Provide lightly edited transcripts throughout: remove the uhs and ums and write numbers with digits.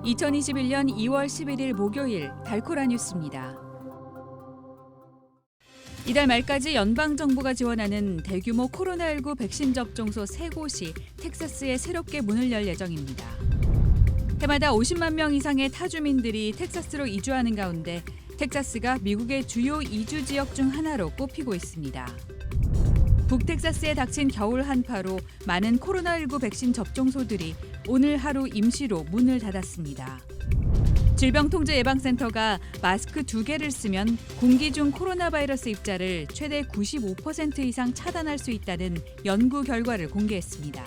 2021년 2월 11일 목요일 달코라 뉴스입니다. 이달 말까지 연방정부가 지원하는 대규모 코로나19 백신 접종소 3곳이 텍사스에 새롭게 문을 열 예정입니다. 해마다 50만 명 이상의 타주민들이 텍사스로 이주하는 가운데 텍사스가 미국의 주요 이주 지역 중 하나로 꼽히고 있습니다. 북텍사스에 닥친 겨울 한파로 많은 코로나19 백신 접종소들이 오늘 하루 임시로 문을 닫았습니다. 질병통제예방센터가 마스크 2개를 쓰면 공기 중 코로나 바이러스 입자를 최대 95% 이상 차단할 수 있다는 연구 결과를 공개했습니다.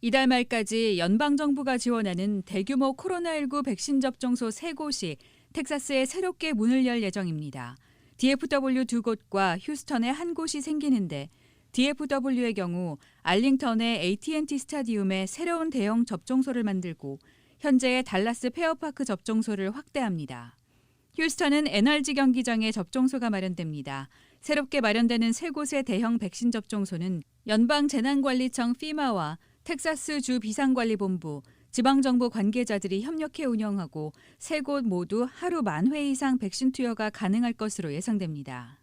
이달 말까지 연방정부가 지원하는 대규모 코로나19 백신 접종소 3곳이 텍사스에 새롭게 문을 열 예정입니다. DFW 2곳과 휴스턴에 1곳이 생기는데 DFW의 경우 알링턴의 AT&T 스타디움에 새로운 대형 접종소를 만들고 현재의 달라스 페어파크 접종소를 확대합니다. 휴스턴은 NRG 경기장에 접종소가 마련됩니다. 새롭게 마련되는 3곳의 대형 백신 접종소는 연방재난관리청 FEMA와 텍사스 주 비상관리본부, 지방정부 관계자들이 협력해 운영하고 3곳 모두 하루 10,000회 이상 백신 투여가 가능할 것으로 예상됩니다.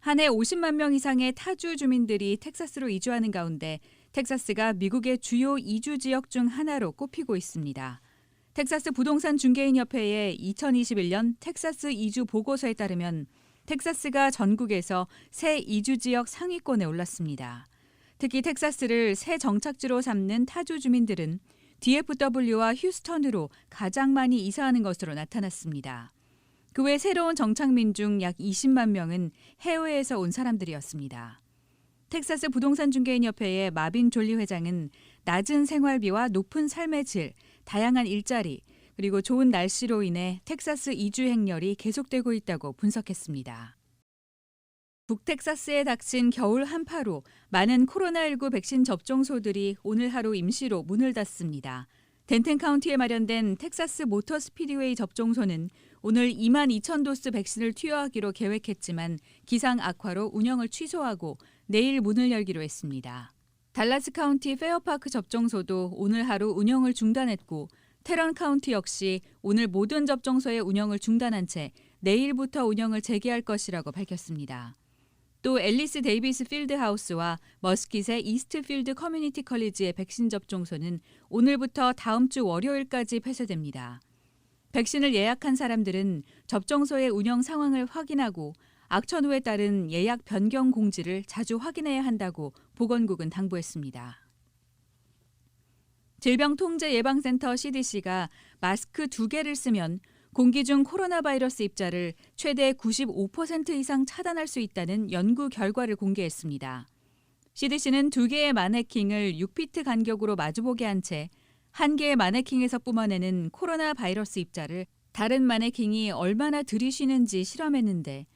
한 해 50만 명 이상의 타주 주민들이 텍사스로 이주하는 가운데 텍사스가 미국의 주요 이주 지역 중 하나로 꼽히고 있습니다. 텍사스 부동산 중개인협회의 2021년 텍사스 이주 보고서에 따르면 텍사스가 전국에서 새 이주 지역 상위권에 올랐습니다. 특히 텍사스를 새 정착지로 삼는 타주 주민들은 DFW와 휴스턴으로 가장 많이 이사하는 것으로 나타났습니다. 그 외 새로운 정착민 중 약 20만 명은 해외에서 온 사람들이었습니다. 텍사스 부동산 중개인협회의 마빈 졸리 회장은 낮은 생활비와 높은 삶의 질, 다양한 일자리, 그리고 좋은 날씨로 인해 텍사스 이주 행렬이 계속되고 있다고 분석했습니다. 북텍사스에 닥친 겨울 한파로 많은 코로나19 백신 접종소들이 오늘 하루 임시로 문을 닫습니다. 덴튼 카운티에 마련된 텍사스 모터 스피드웨이 접종소는 오늘 22,000도스 백신을 투여하기로 계획했지만 기상 악화로 운영을 취소하고 내일 문을 열기로 했습니다. 달라스 카운티 페어파크 접종소도 오늘 하루 운영을 중단했고 테런 카운티 역시 오늘 모든 접종소의 운영을 중단한 채 내일부터 운영을 재개할 것이라고 밝혔습니다. 또 앨리스 데이비스 필드하우스와 머스킷의 이스트필드 커뮤니티 컬리지의 백신 접종소는 오늘부터 다음 주 월요일까지 폐쇄됩니다. 백신을 예약한 사람들은 접종소의 운영 상황을 확인하고 악천후에 따른 예약 변경 공지를 자주 확인해야 한다고 보건국은 당부했습니다. 질병통제예방센터 CDC가 마스크 2개를 쓰면 공기 중 코로나 바이러스 입자를 최대 95% 이상 차단할 수 있다는 연구 결과를 공개했습니다. CDC는 2개의 마네킹을 6피트 간격으로 마주보게 한 채 1개의 마네킹에서 뿜어내는 코로나 바이러스 입자를 다른 마네킹이 얼마나 들이쉬는지 실험했는데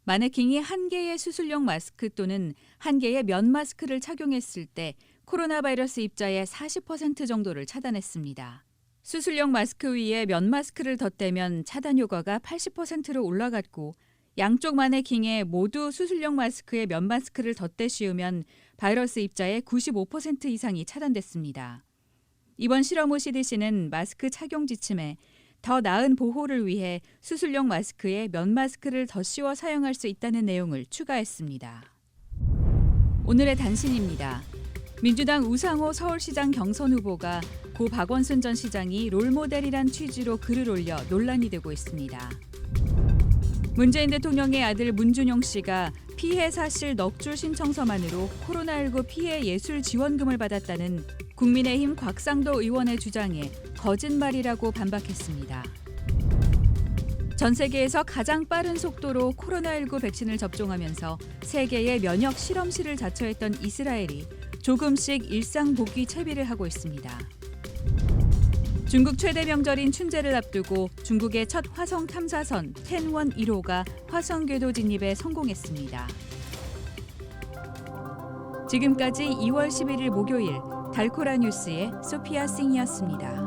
마네킹이 1개의 수술용 마스크 또는 1개의 면 마스크를 착용했을 때 코로나 바이러스 입자의 40% 정도를 차단했습니다. 수술용 마스크 위에 면 마스크를 덧대면 차단 효과가 80%로 올라갔고 양쪽 마네킹에 모두 수술용 마스크에 면 마스크를 덧대 씌우면 바이러스 입자의 95% 이상이 차단됐습니다. 이번 실험 후 CDC는 마스크 착용 지침에 더 나은 보호를 위해 수술용 마스크에 면 마스크를 더 씌워 사용할 수 있다는 내용을 추가했습니다. 오늘의 단신입니다. 민주당 우상호 서울시장 경선 후보가 고 박원순 전 시장이 롤모델이란 취지로 글을 올려 논란이 되고 있습니다. 문재인 대통령의 아들 문준용 씨가 피해 사실 넉줄 신청서만으로 코로나19 피해 예술 지원금을 받았다는 국민의힘 곽상도 의원의 주장에 거짓말이라고 반박했습니다. 전 세계에서 가장 빠른 속도로 코로나19 백신을 접종하면서 세계의 면역 실험실을 자처했던 이스라엘이 조금씩 일상 복귀 채비를 하고 있습니다. 중국 최대 명절인 춘제를 앞두고 중국의 첫 화성 탐사선 텐원 1호가 화성 궤도 진입에 성공했습니다. 지금까지 2월 11일 목요일 달코라 뉴스의 소피아 싱이었습니다.